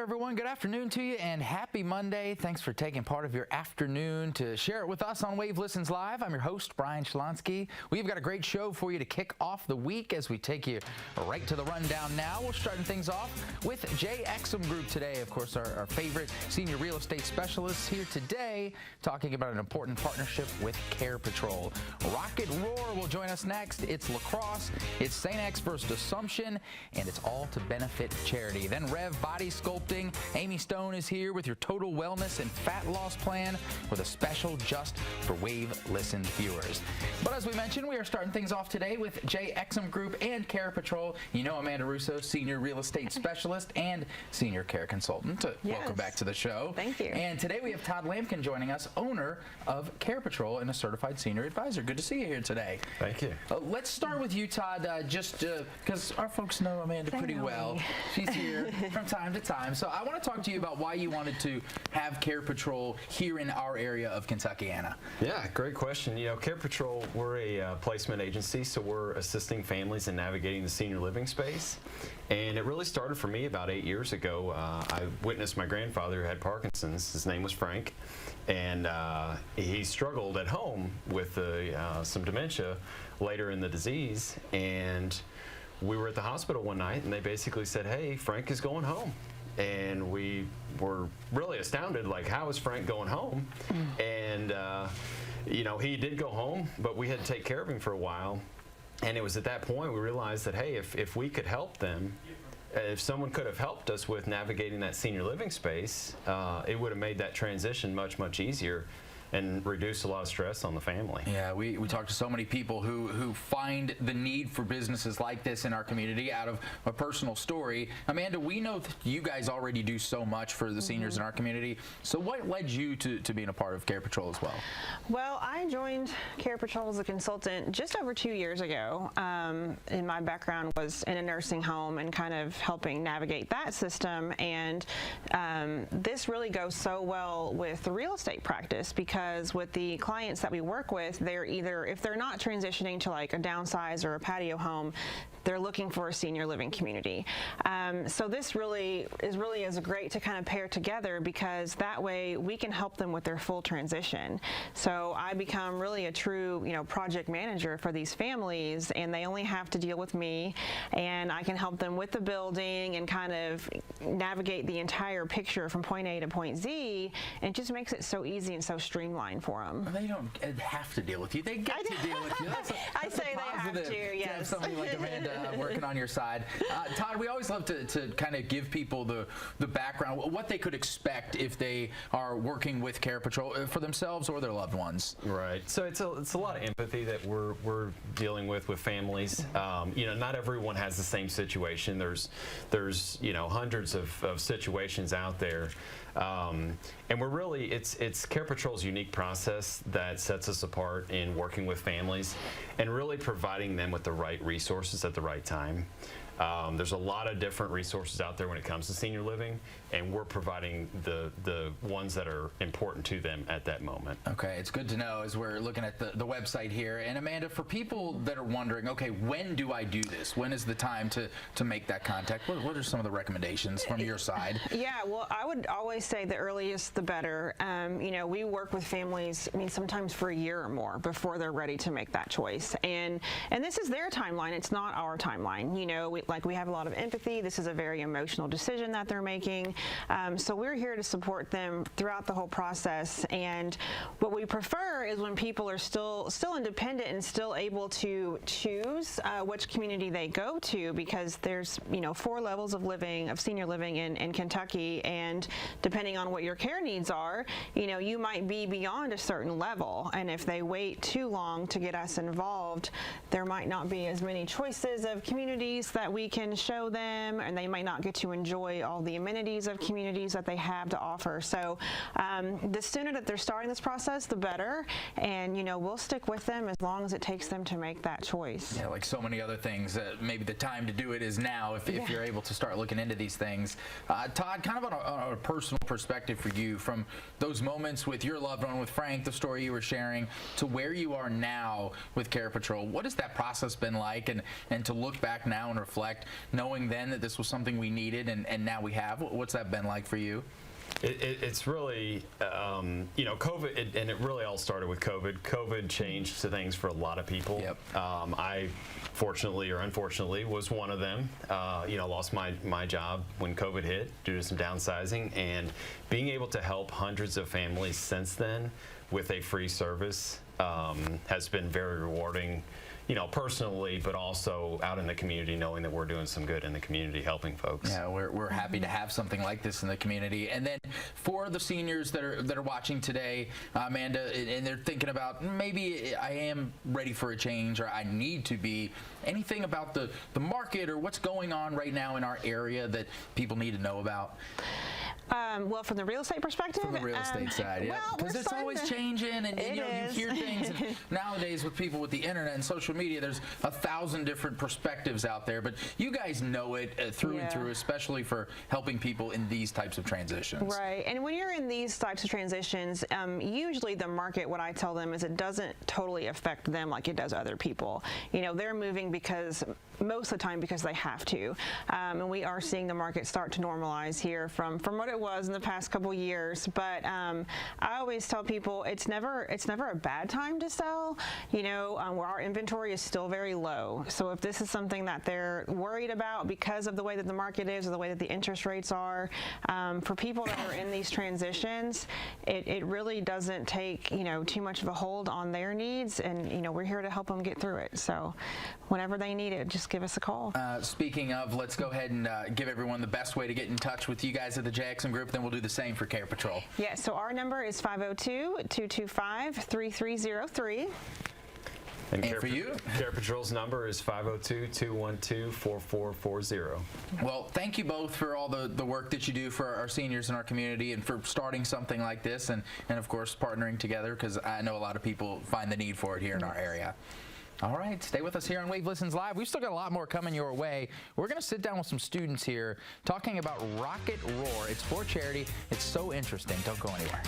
there, everyone. Good afternoon to you, and happy Monday. Thanks for taking part of your afternoon to share it with us on Wave Listens Live. I'm your host, Brian Shalonsky. We've got a great show for you to kick off the week as we take you right to the rundown now. We're starting things off with Exum Group today. Of course, our favorite senior real estate specialists here today, talking about an important partnership with Care Patrol. Rocket Roar will join us next. It's lacrosse, it's St. X versus Assumption, and it's all to benefit charity. Then Rev Body Sculpting. Amy Stone is here with your total wellness and fat loss plan with a special just for Wave Listens viewers. But as we mentioned, we are starting things off today with Exum Group and Care Patrol. You know Amanda Russo, senior real estate specialist and senior care consultant. Yes. Welcome back to the show. Thank you. And today we have Todd Lampkin joining us, owner of Care Patrol and a certified senior advisor. Good to see you here today. Thank you. Let's start with you, Todd, just because our folks know Amanda pretty well. She's here from time to time. So I want to talk to you about why you wanted to have Care Patrol here in our area of Kentuckiana. Yeah, great question. You know, Care Patrol, we're a placement agency, so we're assisting families in navigating the senior living space. And it really started for me about 8 years ago. I witnessed my grandfather who had Parkinson's. His name was Frank. And he struggled at home with some dementia later in the disease. And we were at the hospital one night, and they basically said, "Hey, Frank is going home." And we were really astounded, like, how is Frank going home? And, you know, he did go home, but we had to take care of him for a while. And it was at that point we realized that, hey, if we could help them, if someone could have helped us with navigating that senior living space, it would have made that transition much, much easier and reduce a lot of stress on the family. Yeah, we talk to so many people who find the need for businesses like this in our community out of a personal story. Amanda, we know that you guys already do so much for the seniors in our community. So what led you to being a part of Care Patrol as well? Well, I joined Care Patrol as a consultant just over 2 years ago. And my background was in a nursing home and kind of helping navigate that system. And this really goes so well with the real estate practice, because with the clients that we work with, they're either, if they're not transitioning to like a downsize or a patio home, they're looking for a senior living community. So this really is great to kind of pair together, because that way we can help them with their full transition. So I become really a true, project manager for these families, and they only have to deal with me, and I can help them with the building and kind of navigate the entire picture from point A to point Z, and it just makes it so easy and so streamlined for them. They don't have to deal with you. They get to deal with you. I say they have to, yes. To have somebody like Amanda working on your side. Todd, we always love to kind of give people the background, what they could expect if they are working with Care Patrol for themselves or their loved ones. Right. So it's a lot of empathy that we're dealing with families. Not everyone has the same situation. There's hundreds of situations out there. And we're really, it's Care Patrol's unique process that sets us apart in working with families and really providing them with the right resources at the right time. There's a lot of different resources out there when it comes to senior living, and we're providing the ones that are important to them at that moment. Okay, it's good to know as we're looking at the website here. And Amanda, for people that are wondering, okay, when do I do this? When is the time to make that contact? What are some of the recommendations from your side? Yeah, well, I would always say the earliest the better. We work with families, sometimes for a year or more before they're ready to make that choice. And this is their timeline. It's not our timeline. We have a lot of empathy. This is a very emotional decision that they're making. So we're here to support them throughout the whole process. And what we prefer is when people are still independent and still able to choose which community they go to, because there's 4 levels of senior living in Kentucky, and depending on what your care needs are, you might be beyond a certain level. And if they wait too long to get us involved, there might not be as many choices of communities that we can show them, and they might not get to enjoy all the amenities of communities that they have to offer. So the sooner that they're starting this process, the better. And we'll stick with them as long as it takes them to make that choice. Yeah, like so many other things, maybe the time to do it is now if you're able to start looking into these things. Todd, kind of on a personal perspective for you, from those moments with your loved one, with Frank, the story you were sharing, to where you are now with Care Patrol, what has that process been like? And to look back now and reflect reflect, knowing then that this was something we needed and now we have? What's that been like for you? It's really, COVID, and it really all started with COVID. COVID changed things for a lot of people. Yep. I, fortunately or unfortunately, was one of them. Lost my job when COVID hit due to some downsizing, and being able to help hundreds of families since then with a free service has been very rewarding. Personally, but also out in the community, knowing that we're doing some good in the community, helping folks. Yeah, we're happy to have something like this in the community. And then for the seniors that are watching today, Amanda, and they're thinking about maybe I am ready for a change or I need to be, anything about the market or what's going on right now in our area that people need to know about? Well, from the real estate perspective? From the real estate side, yeah. Because it's always changing, and you hear things. And nowadays, with people with the internet and social media, there's 1,000 different perspectives out there. But you guys know it through and through, especially for helping people in these types of transitions. Right. And when you're in these types of transitions, usually the market, what I tell them is it doesn't totally affect them like it does other people. They're moving because most of the time because they have to. And we are seeing the market start to normalize here from what it was in the past couple years. But I always tell people it's never a bad time to sell. Where our inventory is still very low. So if this is something that they're worried about because of the way that the market is or the way that the interest rates are, for people that are in these transitions, it really doesn't take too much of a hold on their needs, and we're here to help them get through it. So whenever they need it, just give us a call. Speaking of, let's go ahead and give everyone the best way to get in touch with you guys at the Exum Group. Then we'll do the same for Care Patrol. Yeah, so our number is 502-225-3303. And for you? Care Patrol's number is 502-212-4440. Well, thank you both for all the work that you do for our seniors in our community and for starting something like this and of course, partnering together, because I know a lot of people find the need for it here in our area. All right, stay with us here on Wave Listens Live. We've still got a lot more coming your way. We're going to sit down with some students here talking about Rocket Roar. It's for charity. It's so interesting. Don't go anywhere.